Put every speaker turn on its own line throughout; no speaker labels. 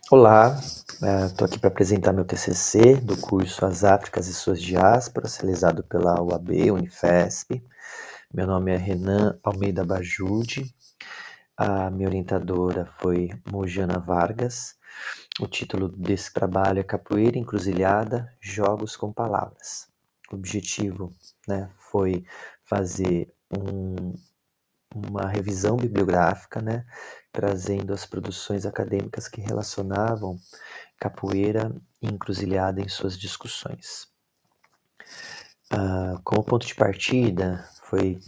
Olá, estou aqui para apresentar meu TCC do curso As Áfricas e Suas Diásporas, realizado pela UAB, Unifesp. Meu nome é Renan Almeida Bajude, a minha orientadora foi Mojana Vargas. O título desse trabalho é Capoeira Encruzilhada, Jogos com Palavras. O objetivo, foi fazer uma revisão bibliográfica, trazendo as produções acadêmicas que relacionavam capoeira e encruzilhada em suas discussões. Como ponto de partida, foi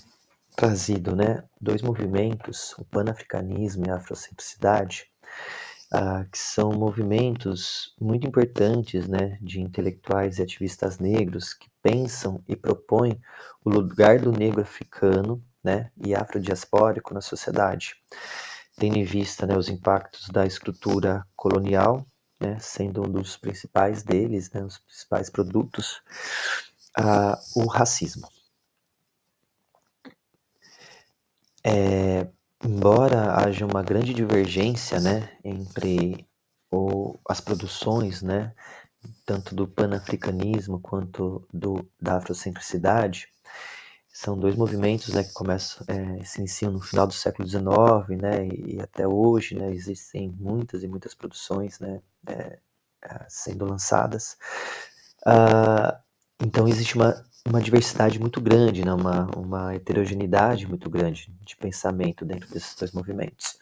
trazido dois movimentos, o panafricanismo e a afrocentricidade, que são movimentos muito importantes de intelectuais e ativistas negros que pensam e propõem o lugar do negro africano e afrodiaspórico na sociedade, tendo em vista os impactos da estrutura colonial, sendo um dos principais deles, os principais produtos, o racismo. Embora haja uma grande divergência entre as produções, tanto do panafricanismo quanto da afrocentricidade, são dois movimentos que começam, se iniciam no final do século XIX, e até hoje existem muitas e muitas produções sendo lançadas. Então existe uma diversidade muito grande, uma heterogeneidade muito grande de pensamento dentro desses dois movimentos.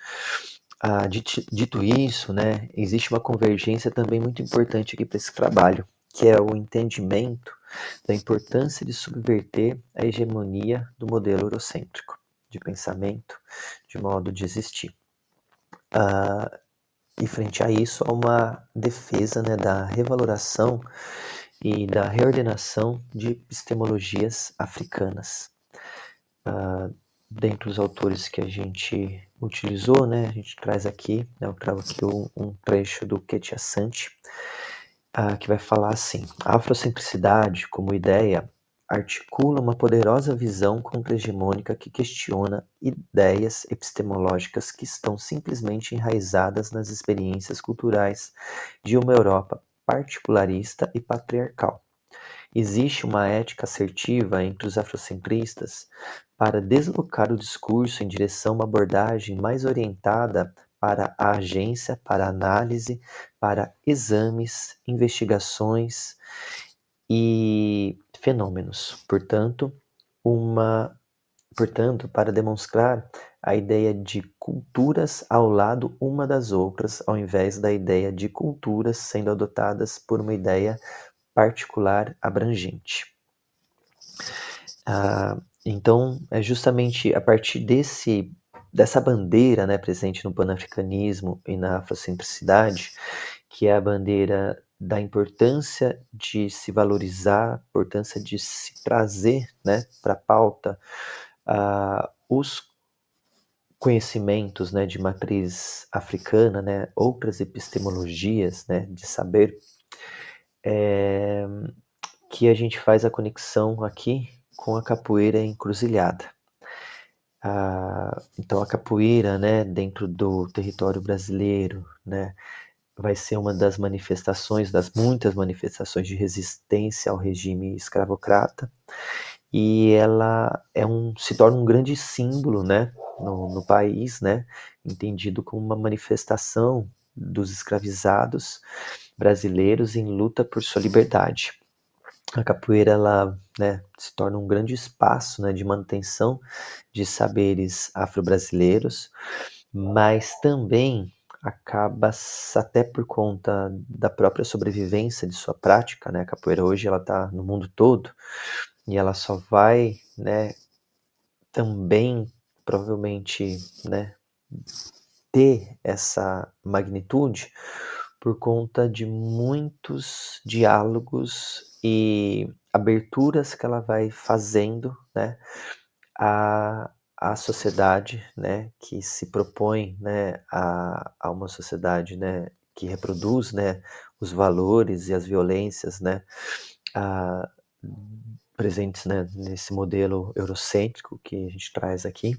Dito isso, existe uma convergência também muito importante aqui para esse trabalho, que é o entendimento da importância de subverter a hegemonia do modelo eurocêntrico de pensamento, de modo de existir. E frente a isso, há uma defesa da revaloração e da reordenação de epistemologias africanas. Dentre os autores que a gente utilizou, a gente traz aqui, eu trago aqui um trecho do Ketia Asante, que vai falar assim: a afrocentricidade, como ideia, articula uma poderosa visão contra-hegemônica que questiona ideias epistemológicas que estão simplesmente enraizadas nas experiências culturais de uma Europa particularista e patriarcal. Existe uma ética assertiva entre os afrocentristas para deslocar o discurso em direção a uma abordagem mais orientada para a agência, para análise, para exames, investigações e fenômenos. Portanto, para demonstrar a ideia de culturas ao lado uma das outras, ao invés da ideia de culturas sendo adotadas por uma ideia particular abrangente. Então, é justamente a partir dessa bandeira presente no panafricanismo e na afrocentricidade, que é a bandeira da importância de se valorizar, a importância de se trazer para a pauta os conhecimentos de matriz africana, outras epistemologias de saber, que a gente faz a conexão aqui com a capoeira encruzilhada. Então a capoeira, dentro do território brasileiro, vai ser uma das manifestações, das muitas manifestações de resistência ao regime escravocrata, e ela se torna um grande símbolo, no país, entendido como uma manifestação dos escravizados brasileiros em luta por sua liberdade. A capoeira ela, se torna um grande espaço de manutenção de saberes afro-brasileiros, mas também acaba, até por conta da própria sobrevivência de sua prática, a capoeira hoje ela está no mundo todo e ela só vai, também provavelmente, ter essa magnitude por conta de muitos diálogos e aberturas que ela vai fazendo, à sociedade, que se propõe, a uma sociedade, que reproduz, os valores e as violências, presentes, nesse modelo eurocêntrico que a gente traz aqui,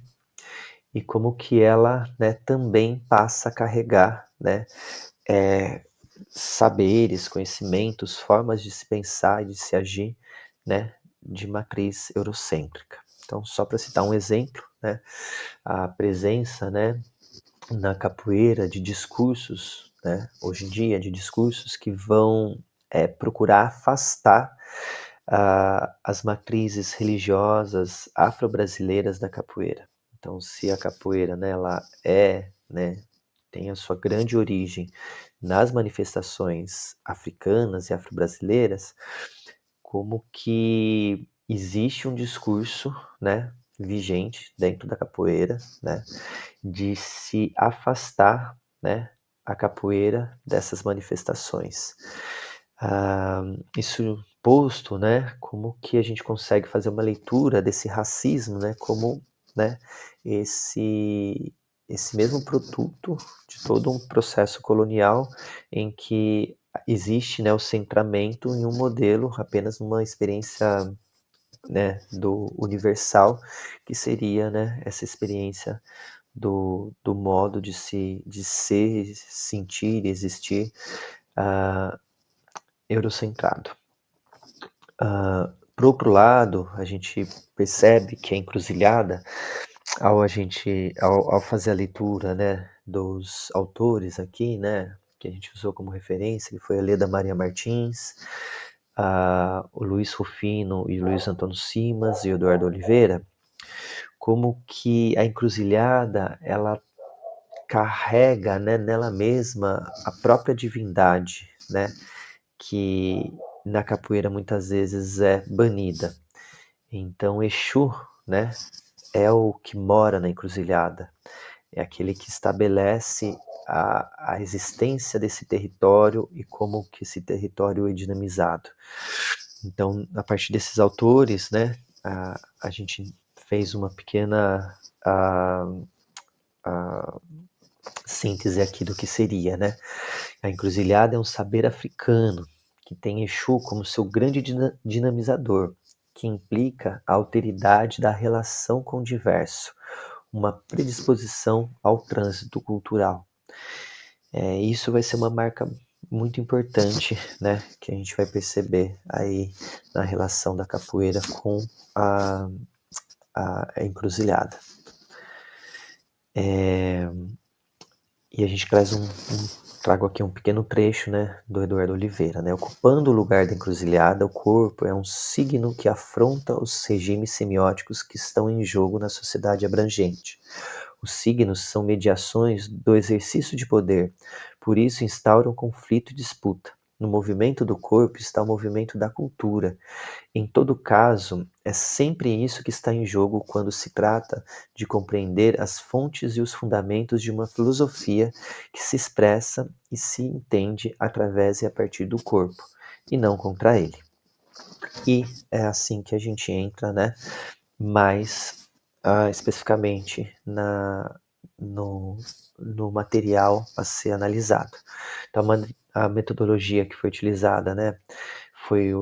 e como que ela, também passa a carregar, saberes, conhecimentos, formas de se pensar e de se agir, né, de matriz eurocêntrica. Então, só para citar um exemplo, né, a presença, né, na capoeira de discursos, né, hoje em dia, de discursos que vão procurar afastar as matrizes religiosas afro-brasileiras da capoeira. Então, se a capoeira, né, ela né, tem a sua grande origem nas manifestações africanas e afro-brasileiras, como que existe um discurso, né, vigente dentro da capoeira, né, de se afastar, né, a capoeira dessas manifestações. Isso posto, né, como que a gente consegue fazer uma leitura desse racismo, né, como, né, esse esse mesmo produto de todo um processo colonial em que existe, né, o centramento em um modelo, apenas numa experiência, né, do universal, que seria, né, essa experiência do modo de ser, sentir e existir eurocentrado. Por outro lado, a gente percebe que a encruzilhada, ao fazer a leitura, né, dos autores aqui, né, que a gente usou como referência, que foi a Leda Maria Martins, o Luiz Rufino e o Luiz Antônio Simas e o Eduardo Oliveira, como que a encruzilhada, ela carrega, né, nela mesma a própria divindade, né, que na capoeira muitas vezes é banida. Então, Exu, né, é o que mora na encruzilhada, é aquele que estabelece a existência desse território e como que esse território é dinamizado. Então, a partir desses autores, né, a gente fez uma pequena síntese aqui do que seria, né? A encruzilhada é um saber africano que tem Exu como seu grande dinamizador, que implica a alteridade da relação com o diverso, uma predisposição ao trânsito cultural. Isso vai ser uma marca muito importante, né, que a gente vai perceber aí na relação da capoeira com a encruzilhada. E a gente trago aqui um pequeno trecho, né, do Eduardo Oliveira, né? Ocupando o lugar da encruzilhada, o corpo é um signo que afronta os regimes semióticos que estão em jogo na sociedade abrangente. Os signos são mediações do exercício de poder, por isso instauram conflito e disputa. No movimento do corpo está o movimento da cultura. Em todo caso, é sempre isso que está em jogo quando se trata de compreender as fontes e os fundamentos de uma filosofia que se expressa e se entende através e a partir do corpo, e não contra ele. E é assim que a gente entra, né, mais especificamente no material a ser analisado. Então, a metodologia que foi utilizada, né, foi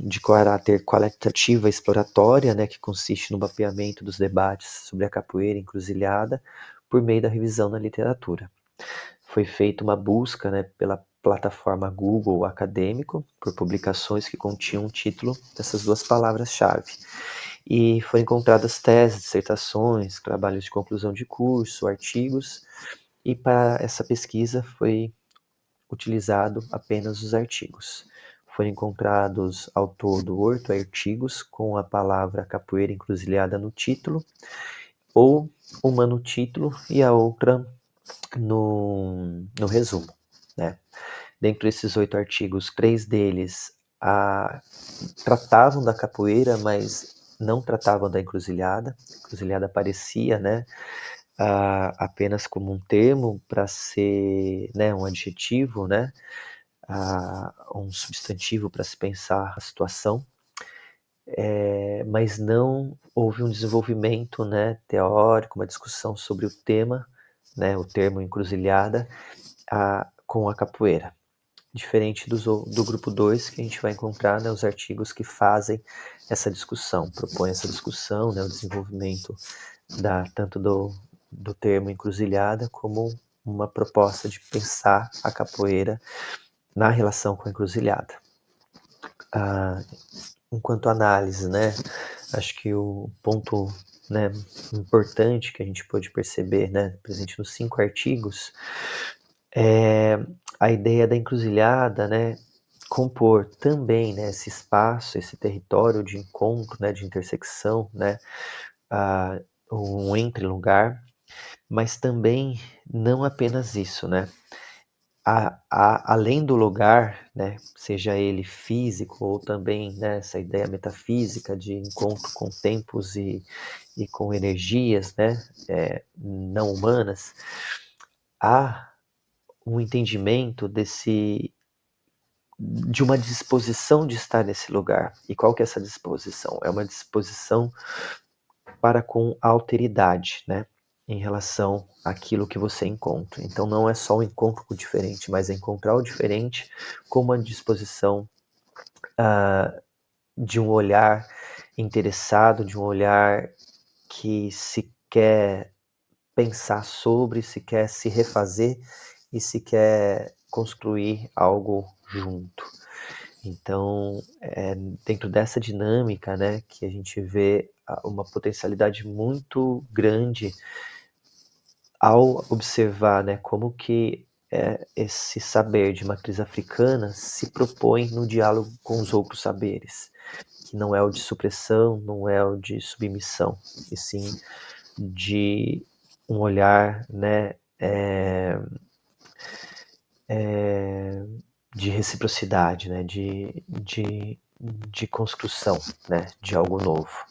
de caráter qualitativa exploratória, né, que consiste no mapeamento dos debates sobre a capoeira encruzilhada por meio da revisão na literatura. Foi feita uma busca, né, pela plataforma Google Acadêmico por publicações que continham o título dessas duas palavras-chave. E foram encontradas teses, dissertações, trabalhos de conclusão de curso, artigos, e para essa pesquisa foi utilizado apenas os artigos. Foram encontrados ao todo 8 artigos com a palavra capoeira encruzilhada no título, ou uma no título e a outra no resumo, né? Dentre esses 8 artigos, 3 deles tratavam da capoeira, mas não tratavam da encruzilhada. A encruzilhada aparecia, né, apenas como um termo para ser, né, um adjetivo, né, um substantivo para se pensar a situação, mas não houve um desenvolvimento, né, teórico, uma discussão sobre o tema, né, o termo encruzilhada, com a capoeira. Diferente do grupo 2, que a gente vai encontrar, né, os artigos que fazem essa discussão, propõem essa discussão, né, o desenvolvimento tanto do termo encruzilhada como uma proposta de pensar a capoeira na relação com a encruzilhada. Enquanto análise, né, acho que o ponto, né, importante que a gente pôde perceber, né, presente nos 5 artigos, é a ideia da encruzilhada, né, compor também, né, esse espaço, esse território de encontro, né, de intersecção, né, um entre-lugar, mas também não apenas isso, né, além do lugar, né, seja ele físico ou também, né, essa ideia metafísica de encontro com tempos e com energias, né, não humanas, há um entendimento de uma disposição de estar nesse lugar. E qual que é essa disposição? É uma disposição para com a alteridade, né? Em relação àquilo que você encontra. Então não é só o encontro com o diferente, mas é encontrar o diferente com uma disposição de um olhar interessado, de um olhar que se quer pensar sobre, se quer se refazer e se quer construir algo junto. Então, dentro dessa dinâmica, né, que a gente vê uma potencialidade muito grande ao observar, né, como que esse saber de matriz africana se propõe no diálogo com os outros saberes, que não é o de supressão, não é o de submissão, e sim de um olhar, né, de reciprocidade, né, de construção, né, de algo novo.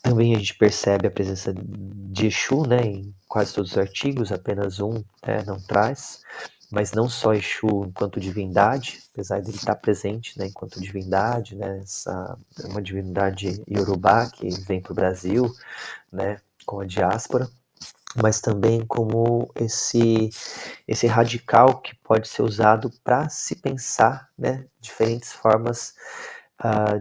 Também a gente percebe a presença de Exu, né, em quase todos os artigos, apenas um, né, não traz, mas não só Exu enquanto divindade, apesar dele estar presente, né, enquanto divindade, né, uma divindade iorubá que vem para o Brasil, né, com a diáspora, mas também como esse radical que pode ser usado para se pensar, né, diferentes formas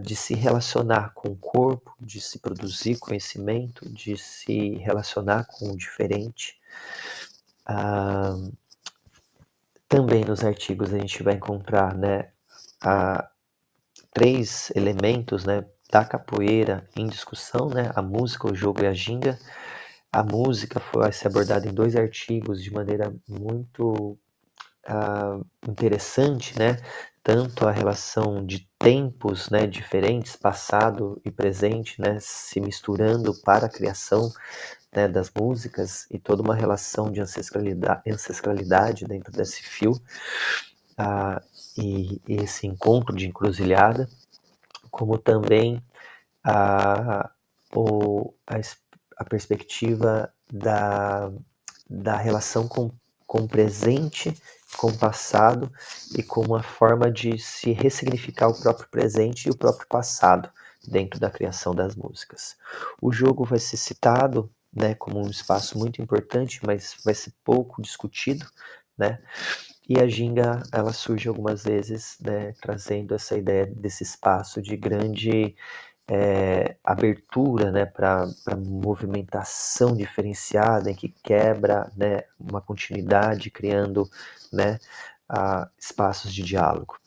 de se relacionar com o corpo, de se produzir conhecimento, de se relacionar com o diferente. Também nos artigos a gente vai encontrar, né, 3 elementos, né, da capoeira em discussão, né, a música, o jogo e a ginga. A música vai ser abordada em 2 artigos de maneira muito interessante, né? Tanto a relação de tempos, né, diferentes, passado e presente, né, se misturando para a criação, né, das músicas e toda uma relação de ancestralidade dentro desse fio, e esse encontro de encruzilhada, como também a, a perspectiva da relação com o presente, com o passado e com uma forma de se ressignificar o próprio presente e o próprio passado dentro da criação das músicas. O jogo vai ser citado, né, como um espaço muito importante, mas vai ser pouco discutido, né? E a ginga, ela surge algumas vezes, né, trazendo essa ideia desse espaço de grande abertura, né, para movimentação diferenciada, em que quebra, né, uma continuidade, criando, né, espaços de diálogo.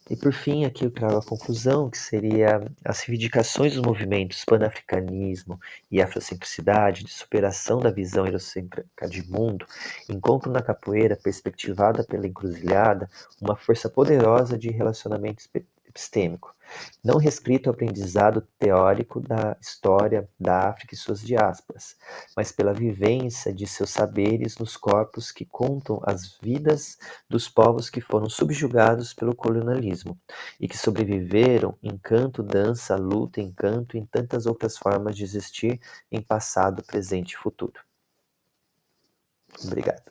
E por fim, aqui eu trago a conclusão, que seria as reivindicações dos movimentos panafricanismo e afrocentricidade, de superação da visão eurocêntrica de mundo, encontram na capoeira, perspectivada pela encruzilhada, uma força poderosa de relacionamento epistêmico, não restrito ao aprendizado teórico da história da África e suas diásporas, mas pela vivência de seus saberes nos corpos que contam as vidas dos povos que foram subjugados pelo colonialismo e que sobreviveram em canto, dança, luta, encanto e em tantas outras formas de existir em passado, presente e futuro. Obrigado.